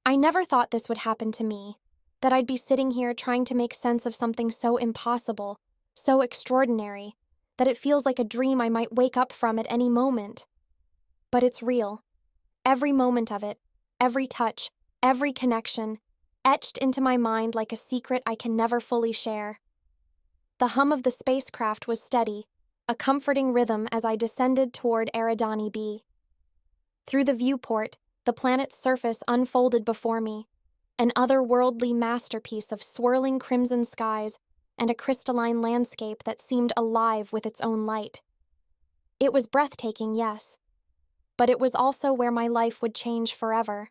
I never thought this would happen to me, that I'd be sitting here trying to make sense of something so impossible, so extraordinary, that it feels like a dream I might wake up from at any moment. But it's real. Every moment of it, every touch, every connection, etched into my mind like a secret I can never fully share. The hum of the spacecraft was steady, a comforting rhythm as I descended toward Eridani-B. Through the viewport, the planet's surface unfolded before me, an otherworldly masterpiece of swirling crimson skies and a crystalline landscape that seemed alive with its own light. It was breathtaking, yes, but it was also where my life would change forever.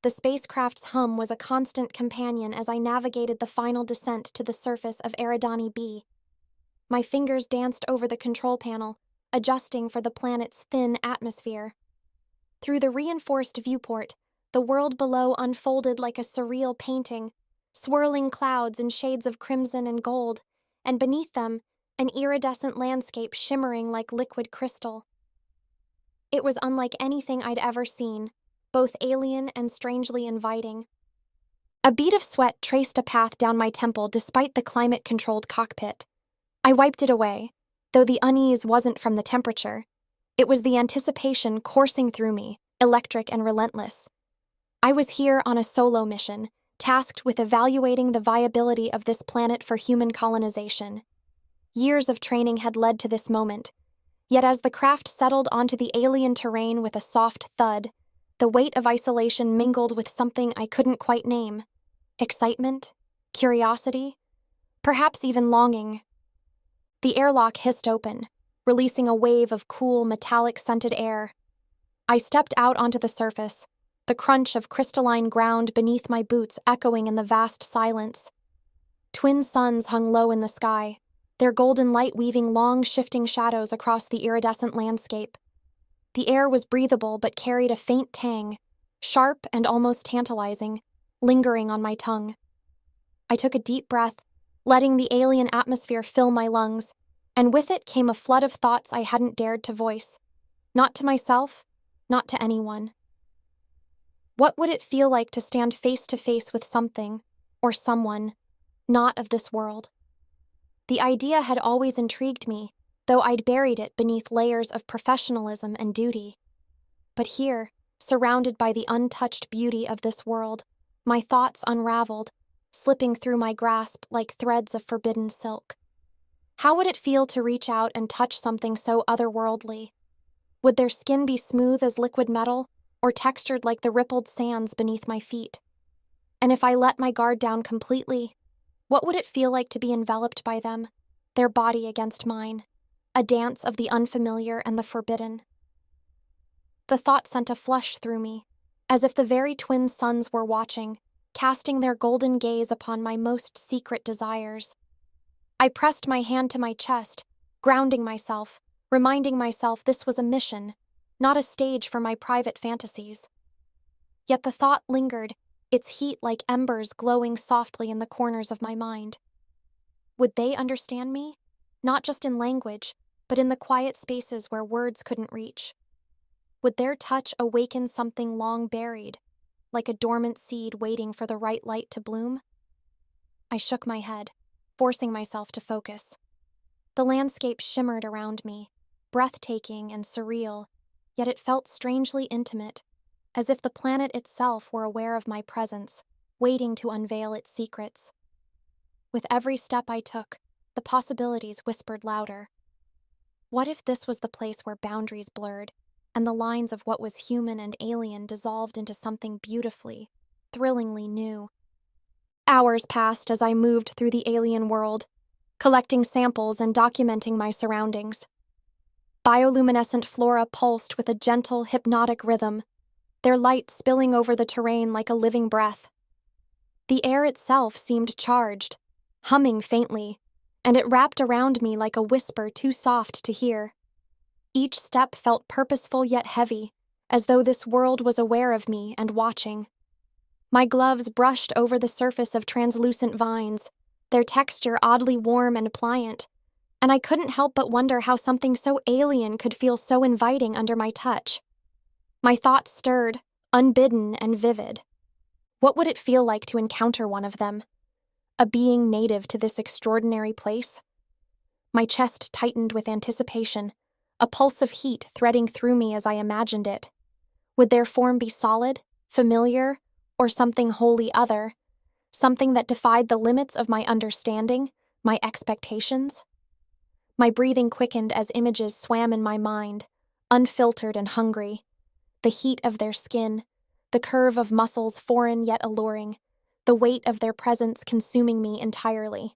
The spacecraft's hum was a constant companion as I navigated the final descent to the surface of Eridani-B. My fingers danced over the control panel, adjusting for the planet's thin atmosphere. Through the reinforced viewport, the world below unfolded like a surreal painting, swirling clouds in shades of crimson and gold, and beneath them, an iridescent landscape shimmering like liquid crystal. It was unlike anything I'd ever seen, both alien and strangely inviting. A bead of sweat traced a path down my temple despite the climate-controlled cockpit. I wiped it away, though the unease wasn't from the temperature. It was the anticipation coursing through me, electric and relentless. I was here on a solo mission, tasked with evaluating the viability of this planet for human colonization. Years of training had led to this moment, yet as the craft settled onto the alien terrain with a soft thud, the weight of isolation mingled with something I couldn't quite name. Excitement? Curiosity? Perhaps even longing. The airlock hissed open, releasing a wave of cool, metallic-scented air. I stepped out onto the surface, the crunch of crystalline ground beneath my boots echoing in the vast silence. Twin suns hung low in the sky, their golden light weaving long, shifting shadows across the iridescent landscape. The air was breathable but carried a faint tang, sharp and almost tantalizing, lingering on my tongue. I took a deep breath, letting the alien atmosphere fill my lungs, and with it came a flood of thoughts I hadn't dared to voice. Not to myself, not to anyone. What would it feel like to stand face to face with something, or someone, not of this world? The idea had always intrigued me, though I'd buried it beneath layers of professionalism and duty. But here, surrounded by the untouched beauty of this world, my thoughts unraveled, slipping through my grasp like threads of forbidden silk. How would it feel to reach out and touch something so otherworldly? Would their skin be smooth as liquid metal, or textured like the rippled sands beneath my feet? And if I let my guard down completely, what would it feel like to be enveloped by them, their body against mine? A dance of the unfamiliar and the forbidden. The thought sent a flush through me, as if the very twin suns were watching, casting their golden gaze upon my most secret desires. I pressed my hand to my chest, grounding myself, reminding myself this was a mission, not a stage for my private fantasies. Yet the thought lingered, its heat like embers glowing softly in the corners of my mind. Would they understand me? Not just in language, but in the quiet spaces where words couldn't reach. Would their touch awaken something long buried, like a dormant seed waiting for the right light to bloom? I shook my head, forcing myself to focus. The landscape shimmered around me, breathtaking and surreal, yet it felt strangely intimate, as if the planet itself were aware of my presence, waiting to unveil its secrets. With every step I took, the possibilities whispered louder. What if this was the place where boundaries blurred, and the lines of what was human and alien dissolved into something beautifully, thrillingly new? Hours passed as I moved through the alien world, collecting samples and documenting my surroundings. Bioluminescent flora pulsed with a gentle, hypnotic rhythm, their light spilling over the terrain like a living breath. The air itself seemed charged, humming faintly, and it wrapped around me like a whisper too soft to hear. Each step felt purposeful yet heavy, as though this world was aware of me and watching. My gloves brushed over the surface of translucent vines, their texture oddly warm and pliant, and I couldn't help but wonder how something so alien could feel so inviting under my touch. My thoughts stirred, unbidden and vivid. What would it feel like to encounter one of them? A being native to this extraordinary place? My chest tightened with anticipation, a pulse of heat threading through me as I imagined it. Would their form be solid, familiar, or something wholly other? Something that defied the limits of my understanding, my expectations? My breathing quickened as images swam in my mind, unfiltered and hungry. The heat of their skin, the curve of muscles foreign yet alluring, the weight of their presence consuming me entirely.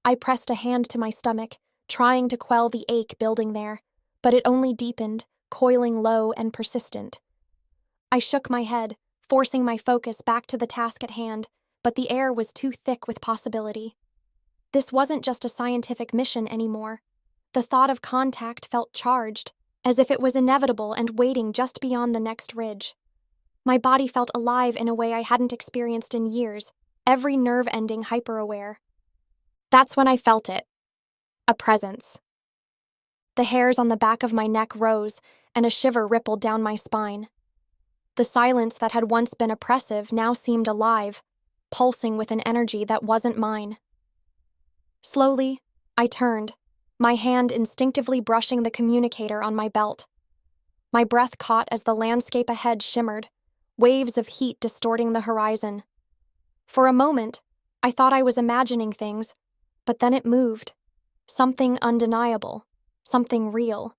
I pressed a hand to my stomach, trying to quell the ache building there, but it only deepened, coiling low and persistent. I shook my head, forcing my focus back to the task at hand, but the air was too thick with possibility. This wasn't just a scientific mission anymore. The thought of contact felt charged, as if it was inevitable and waiting just beyond the next ridge. My body felt alive in a way I hadn't experienced in years, every nerve ending hyper-aware. That's when I felt it. A presence. The hairs on the back of my neck rose, and a shiver rippled down my spine. The silence that had once been oppressive now seemed alive, pulsing with an energy that wasn't mine. Slowly, I turned, my hand instinctively brushing the communicator on my belt. My breath caught as the landscape ahead shimmered, waves of heat distorting the horizon. For a moment, I thought I was imagining things, but then it moved. Something undeniable, something real.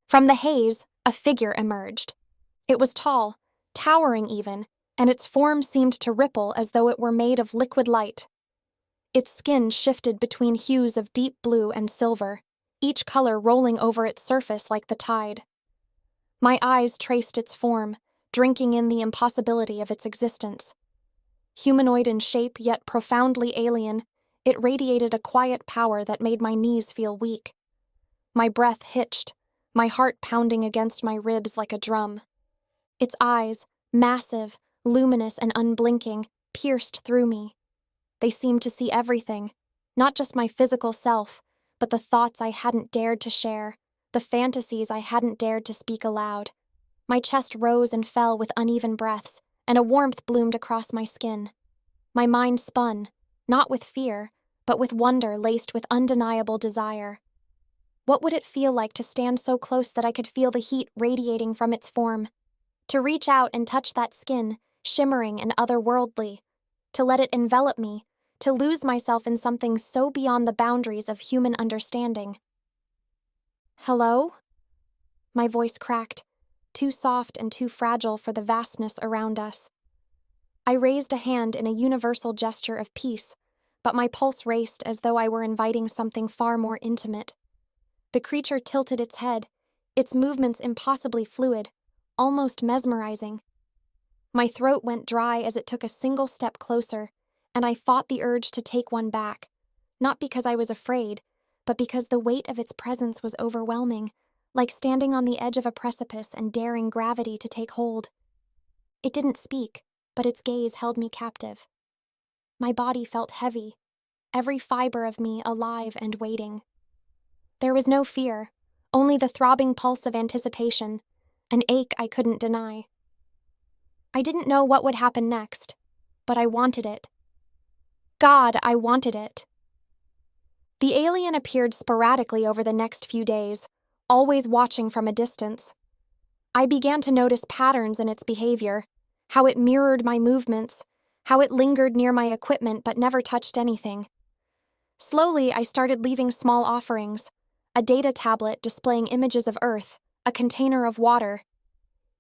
From the haze, a figure emerged. It was tall, towering even, and its form seemed to ripple as though it were made of liquid light. Its skin shifted between hues of deep blue and silver, each color rolling over its surface like the tide. My eyes traced its form, drinking in the impossibility of its existence. Humanoid in shape, yet profoundly alien, it radiated a quiet power that made my knees feel weak. My breath hitched, my heart pounding against my ribs like a drum. Its eyes, massive, luminous, and unblinking, pierced through me. They seemed to see everything, not just my physical self, but the thoughts I hadn't dared to share, the fantasies I hadn't dared to speak aloud. My chest rose and fell with uneven breaths, and a warmth bloomed across my skin. My mind spun, not with fear, but with wonder laced with undeniable desire. What would it feel like to stand so close that I could feel the heat radiating from its form? To reach out and touch that skin, shimmering and otherworldly? To let it envelop me, to lose myself in something so beyond the boundaries of human understanding? Hello? My voice cracked, too soft and too fragile for the vastness around us. I raised a hand in a universal gesture of peace, but my pulse raced as though I were inviting something far more intimate. The creature tilted its head, its movements impossibly fluid, almost mesmerizing. My throat went dry as it took a single step closer, and I fought the urge to take one back, not because I was afraid, but because the weight of its presence was overwhelming, like standing on the edge of a precipice and daring gravity to take hold. It didn't speak, but its gaze held me captive. My body felt heavy, every fiber of me alive and waiting. There was no fear, only the throbbing pulse of anticipation, an ache I couldn't deny. I didn't know what would happen next, but I wanted it. God, I wanted it. The alien appeared sporadically over the next few days, always watching from a distance. I began to notice patterns in its behavior, how it mirrored my movements, how it lingered near my equipment but never touched anything. Slowly, I started leaving small offerings, a data tablet displaying images of Earth, a container of water.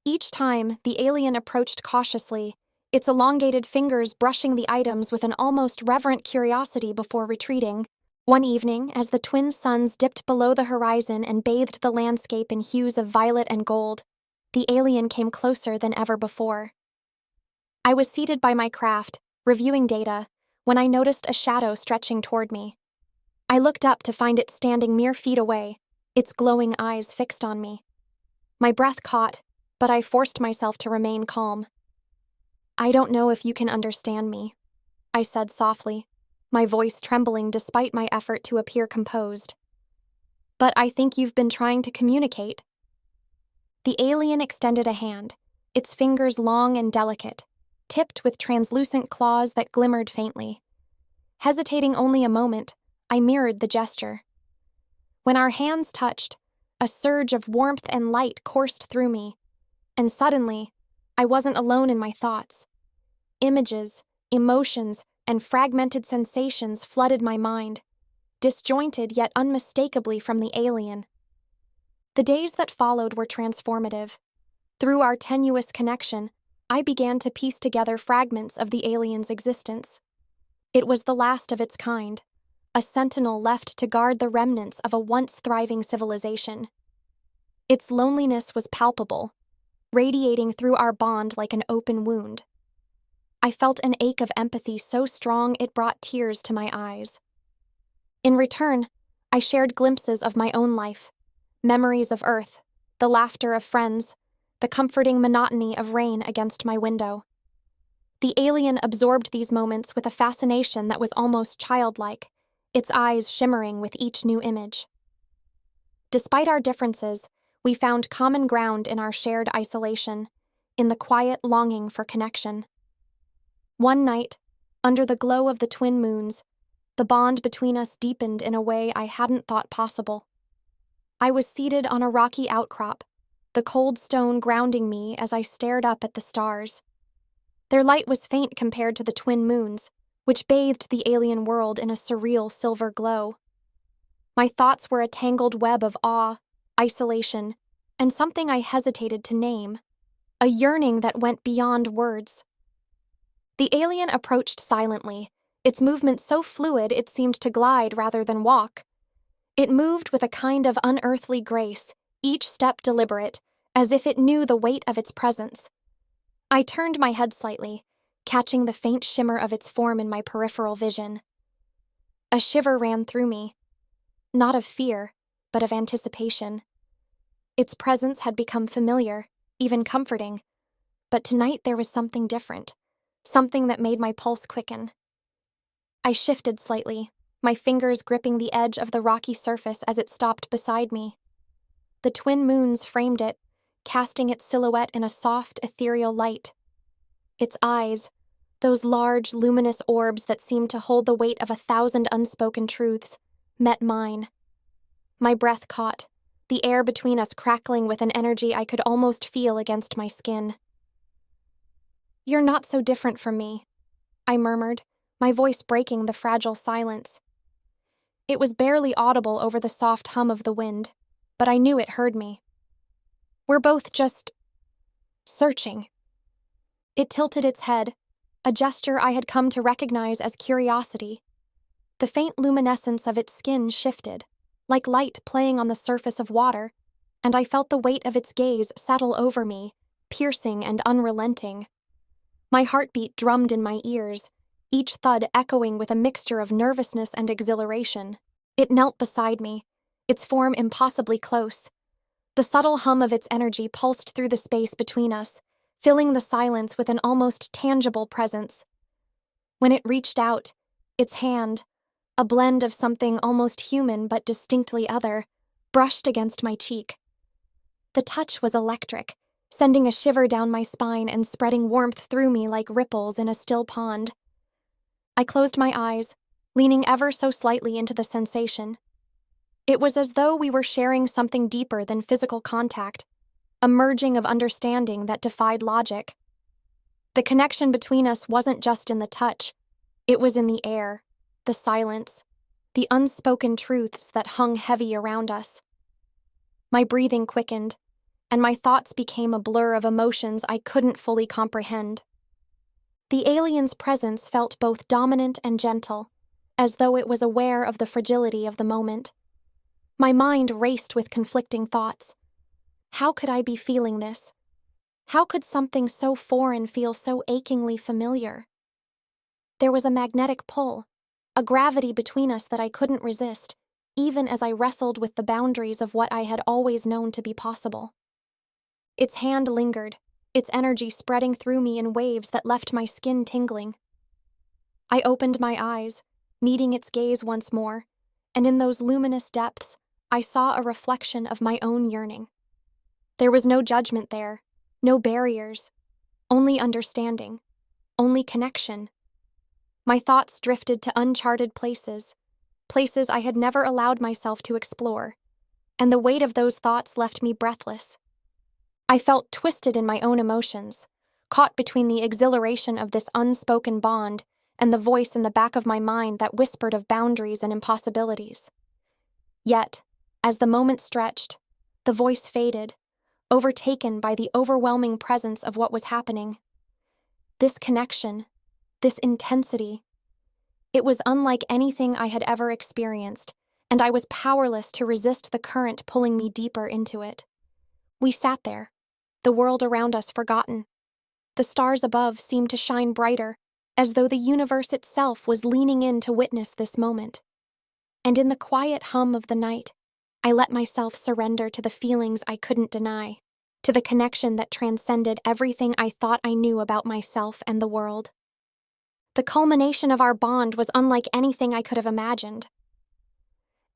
Each time, the alien approached cautiously, its elongated fingers brushing the items with an almost reverent curiosity before retreating. One evening, as the twin suns dipped below the horizon and bathed the landscape in hues of violet and gold, the alien came closer than ever before. I was seated by my craft, reviewing data, when I noticed a shadow stretching toward me. I looked up to find it standing mere feet away, its glowing eyes fixed on me. My breath caught, but I forced myself to remain calm. "I don't know if you can understand me," I said softly, my voice trembling despite my effort to appear composed. "But I think you've been trying to communicate." The alien extended a hand, its fingers long and delicate, tipped with translucent claws that glimmered faintly. Hesitating only a moment, I mirrored the gesture. When our hands touched, a surge of warmth and light coursed through me, and suddenly, I wasn't alone in my thoughts. Images, emotions, and fragmented sensations flooded my mind, disjointed yet unmistakably from the alien. The days that followed were transformative. Through our tenuous connection, I began to piece together fragments of the alien's existence. It was the last of its kind, a sentinel left to guard the remnants of a once thriving civilization. Its loneliness was palpable, radiating through our bond like an open wound. I felt an ache of empathy so strong it brought tears to my eyes. In return, I shared glimpses of my own life, memories of Earth, the laughter of friends, the comforting monotony of rain against my window. The alien absorbed these moments with a fascination that was almost childlike, its eyes shimmering with each new image. Despite our differences, we found common ground in our shared isolation, in the quiet longing for connection. One night, under the glow of the twin moons, the bond between us deepened in a way I hadn't thought possible. I was seated on a rocky outcrop, the cold stone grounding me as I stared up at the stars. Their light was faint compared to the twin moons, which bathed the alien world in a surreal silver glow. My thoughts were a tangled web of awe, isolation, and something I hesitated to name, a yearning that went beyond words. The alien approached silently, its movement so fluid it seemed to glide rather than walk. It moved with a kind of unearthly grace, each step deliberate, as if it knew the weight of its presence. I turned my head slightly, catching the faint shimmer of its form in my peripheral vision. A shiver ran through me, not of fear, but of anticipation. Its presence had become familiar, even comforting, but tonight there was something different, something that made my pulse quicken. I shifted slightly, my fingers gripping the edge of the rocky surface as it stopped beside me. The twin moons framed it, casting its silhouette in a soft, ethereal light. Its eyes, those large, luminous orbs that seemed to hold the weight of 1,000 unspoken truths, met mine. My breath caught, the air between us crackling with an energy I could almost feel against my skin. "You're not so different from me," I murmured, my voice breaking the fragile silence. It was barely audible over the soft hum of the wind, but I knew it heard me. "We're both just searching." It tilted its head, a gesture I had come to recognize as curiosity. The faint luminescence of its skin shifted, like light playing on the surface of water, and I felt the weight of its gaze settle over me, piercing and unrelenting. My heartbeat drummed in my ears, each thud echoing with a mixture of nervousness and exhilaration. It knelt beside me, its form impossibly close. The subtle hum of its energy pulsed through the space between us, filling the silence with an almost tangible presence. When it reached out, its hand, a blend of something almost human but distinctly other, brushed against my cheek. The touch was electric, sending a shiver down my spine and spreading warmth through me like ripples in a still pond. I closed my eyes, leaning ever so slightly into the sensation. It was as though we were sharing something deeper than physical contact, a merging of understanding that defied logic. The connection between us wasn't just in the touch, it was in the air, the silence, the unspoken truths that hung heavy around us. My breathing quickened, and my thoughts became a blur of emotions I couldn't fully comprehend. The alien's presence felt both dominant and gentle, as though it was aware of the fragility of the moment. My mind raced with conflicting thoughts. How could I be feeling this? How could something so foreign feel so achingly familiar? There was a magnetic pull, a gravity between us that I couldn't resist, even as I wrestled with the boundaries of what I had always known to be possible. Its hand lingered, its energy spreading through me in waves that left my skin tingling. I opened my eyes, meeting its gaze once more, and in those luminous depths, I saw a reflection of my own yearning. There was no judgment there, no barriers, only understanding. only connection. My thoughts drifted to uncharted places, places I had never allowed myself to explore, and the weight of those thoughts left me breathless. I felt twisted in my own emotions, caught between the exhilaration of this unspoken bond and the voice in the back of my mind that whispered of boundaries and impossibilities. Yet, as the moment stretched, the voice faded, overtaken by the overwhelming presence of what was happening. This connection, this intensity, it was unlike anything I had ever experienced, and I was powerless to resist the current pulling me deeper into it. We sat there, the world around us forgotten. The stars above seemed to shine brighter, as though the universe itself was leaning in to witness this moment. And in the quiet hum of the night, I let myself surrender to the feelings I couldn't deny, to the connection that transcended everything I thought I knew about myself and the world. The culmination of our bond was unlike anything I could have imagined.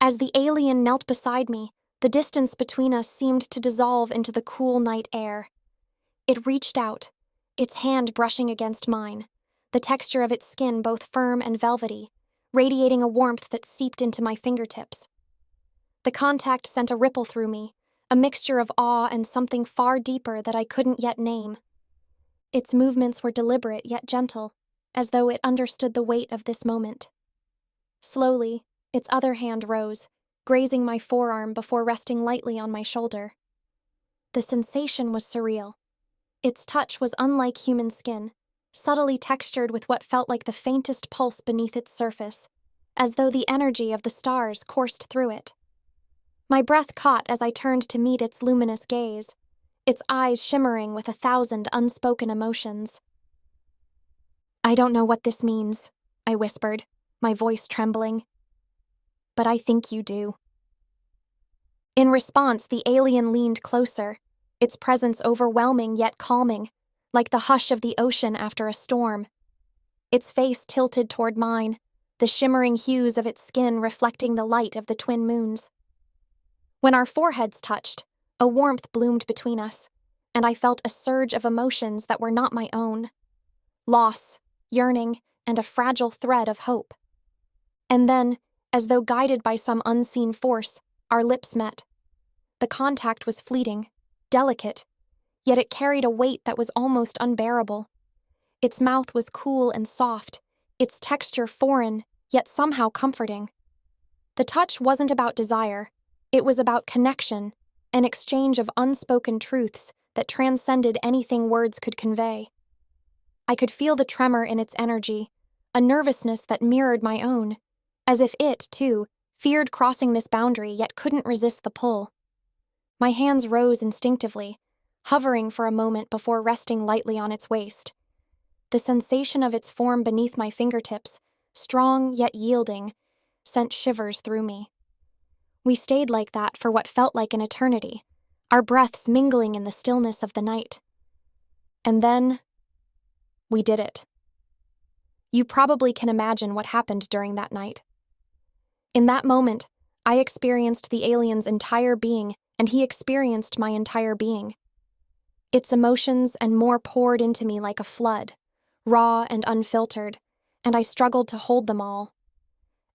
As the alien knelt beside me, the distance between us seemed to dissolve into the cool night air. It reached out, its hand brushing against mine, the texture of its skin both firm and velvety, radiating a warmth that seeped into my fingertips. The contact sent a ripple through me, a mixture of awe and something far deeper that I couldn't yet name. Its movements were deliberate yet gentle, as though it understood the weight of this moment. Slowly, its other hand rose, grazing my forearm before resting lightly on my shoulder. The sensation was surreal. Its touch was unlike human skin, subtly textured with what felt like the faintest pulse beneath its surface, as though the energy of the stars coursed through it. My breath caught as I turned to meet its luminous gaze, its eyes shimmering with 1,000 unspoken emotions. "I don't know what this means," I whispered, my voice trembling. "But I think you do." In response, the alien leaned closer, its presence overwhelming yet calming, like the hush of the ocean after a storm. Its face tilted toward mine, the shimmering hues of its skin reflecting the light of the twin moons. When our foreheads touched, a warmth bloomed between us, and I felt a surge of emotions that were not my own. Loss, yearning, and a fragile thread of hope. And then, as though guided by some unseen force, our lips met. The contact was fleeting, delicate, yet it carried a weight that was almost unbearable. Its mouth was cool and soft, its texture foreign, yet somehow comforting. The touch wasn't about desire, it was about connection, an exchange of unspoken truths that transcended anything words could convey. I could feel the tremor in its energy, a nervousness that mirrored my own, as if it, too, feared crossing this boundary yet couldn't resist the pull. My hands rose instinctively, hovering for a moment before resting lightly on its waist. The sensation of its form beneath my fingertips, strong yet yielding, sent shivers through me. We stayed like that for what felt like an eternity, our breaths mingling in the stillness of the night. And then, we did it. You probably can imagine what happened during that night. In that moment, I experienced the alien's entire being, and he experienced my entire being. Its emotions and more poured into me like a flood, raw and unfiltered, and I struggled to hold them all.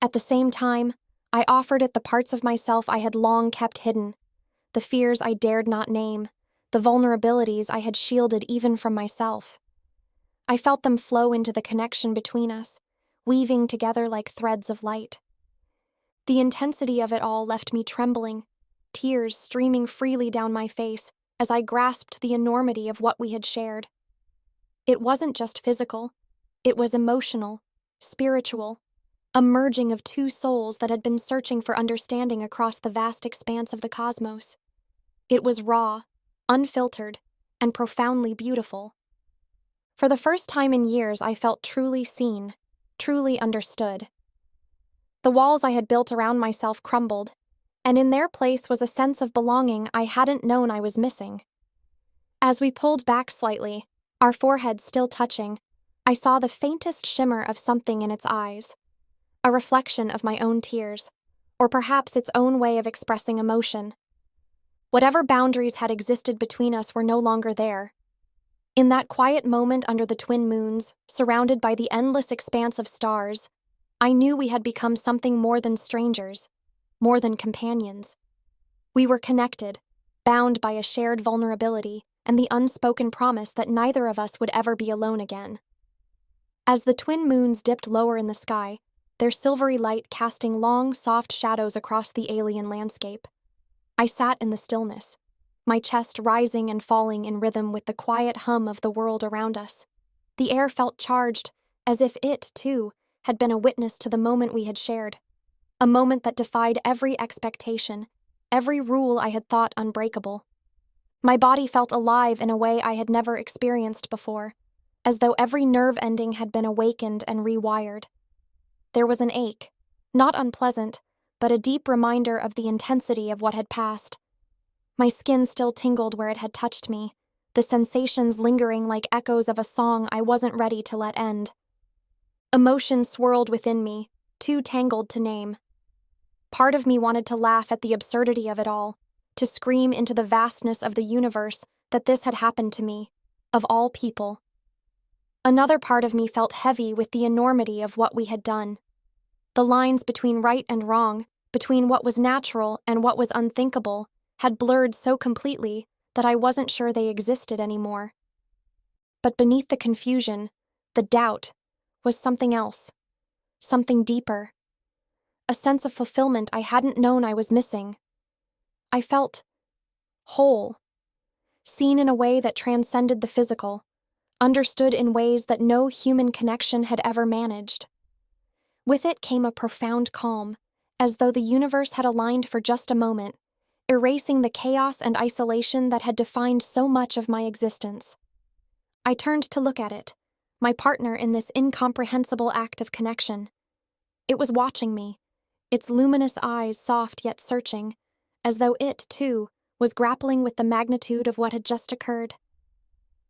At the same time, I offered it the parts of myself I had long kept hidden, the fears I dared not name, the vulnerabilities I had shielded even from myself. I felt them flow into the connection between us, weaving together like threads of light. The intensity of it all left me trembling, tears streaming freely down my face as I grasped the enormity of what we had shared. It wasn't just physical, it was emotional, spiritual, a merging of two souls that had been searching for understanding across the vast expanse of the cosmos. It was raw, unfiltered, and profoundly beautiful. For the first time in years, I felt truly seen, truly understood. The walls I had built around myself crumbled, and in their place was a sense of belonging I hadn't known I was missing. As we pulled back slightly, our foreheads still touching, I saw the faintest shimmer of something in its eyes, a reflection of my own tears, or perhaps its own way of expressing emotion. Whatever boundaries had existed between us were no longer there. In that quiet moment under the twin moons, surrounded by the endless expanse of stars, I knew we had become something more than strangers, more than companions. We were connected, bound by a shared vulnerability and the unspoken promise that neither of us would ever be alone again. As the twin moons dipped lower in the sky, their silvery light casting long, soft shadows across the alien landscape, I sat in the stillness, my chest rising and falling in rhythm with the quiet hum of the world around us. The air felt charged, as if it, too, had been a witness to the moment we had shared, a moment that defied every expectation, every rule I had thought unbreakable. My body felt alive in a way I had never experienced before, as though every nerve ending had been awakened and rewired. There was an ache, not unpleasant, but a deep reminder of the intensity of what had passed. My skin still tingled where it had touched me, the sensations lingering like echoes of a song I wasn't ready to let end. Emotion swirled within me, too tangled to name. Part of me wanted to laugh at the absurdity of it all, to scream into the vastness of the universe that this had happened to me, of all people. Another part of me felt heavy with the enormity of what we had done. The lines between right and wrong, between what was natural and what was unthinkable, had blurred so completely that I wasn't sure they existed anymore. But beneath the confusion, the doubt, was something else, something deeper. A sense of fulfillment I hadn't known I was missing. I felt whole, seen in a way that transcended the physical, understood in ways that no human connection had ever managed. With it came a profound calm, as though the universe had aligned for just a moment, erasing the chaos and isolation that had defined so much of my existence. I turned to look at it, my partner in this incomprehensible act of connection. It was watching me, its luminous eyes soft yet searching, as though it, too, was grappling with the magnitude of what had just occurred.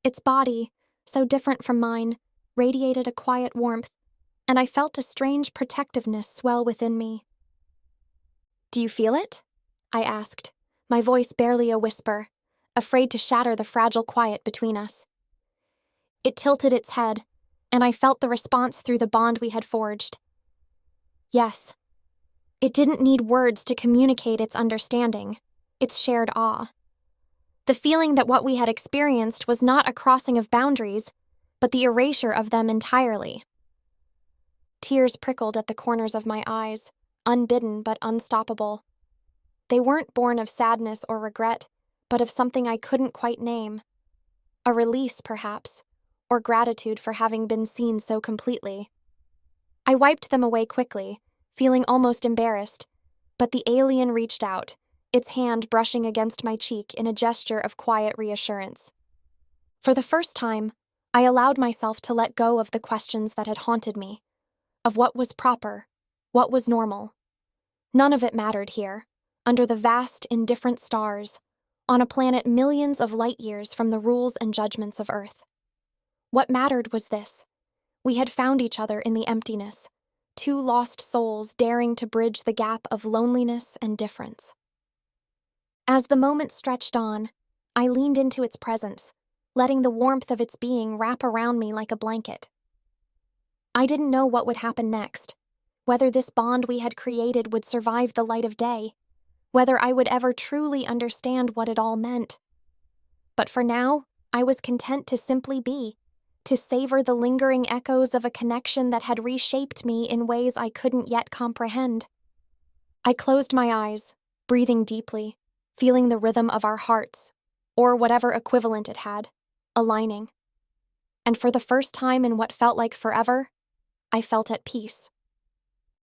Its body, so different from mine, radiated a quiet warmth, and I felt a strange protectiveness swell within me. "Do you feel it?" I asked, my voice barely a whisper, afraid to shatter the fragile quiet between us. It tilted its head, and I felt the response through the bond we had forged. Yes. It didn't need words to communicate its understanding, its shared awe. The feeling that what we had experienced was not a crossing of boundaries, but the erasure of them entirely. Tears prickled at the corners of my eyes, unbidden but unstoppable. They weren't born of sadness or regret, but of something I couldn't quite name. A release, perhaps, or gratitude for having been seen so completely. I wiped them away quickly, feeling almost embarrassed, but the alien reached out, its hand brushing against my cheek in a gesture of quiet reassurance. For the first time, I allowed myself to let go of the questions that had haunted me, of what was proper, what was normal. None of it mattered here, under the vast, indifferent stars, on a planet millions of light years from the rules and judgments of Earth. What mattered was this: we had found each other in the emptiness, two lost souls daring to bridge the gap of loneliness and difference. As the moment stretched on, I leaned into its presence, letting the warmth of its being wrap around me like a blanket. I didn't know what would happen next, whether this bond we had created would survive the light of day, whether I would ever truly understand what it all meant. But for now, I was content to simply be, to savor the lingering echoes of a connection that had reshaped me in ways I couldn't yet comprehend. I closed my eyes, breathing deeply, feeling the rhythm of our hearts, or whatever equivalent it had, aligning. And for the first time in what felt like forever, I felt at peace.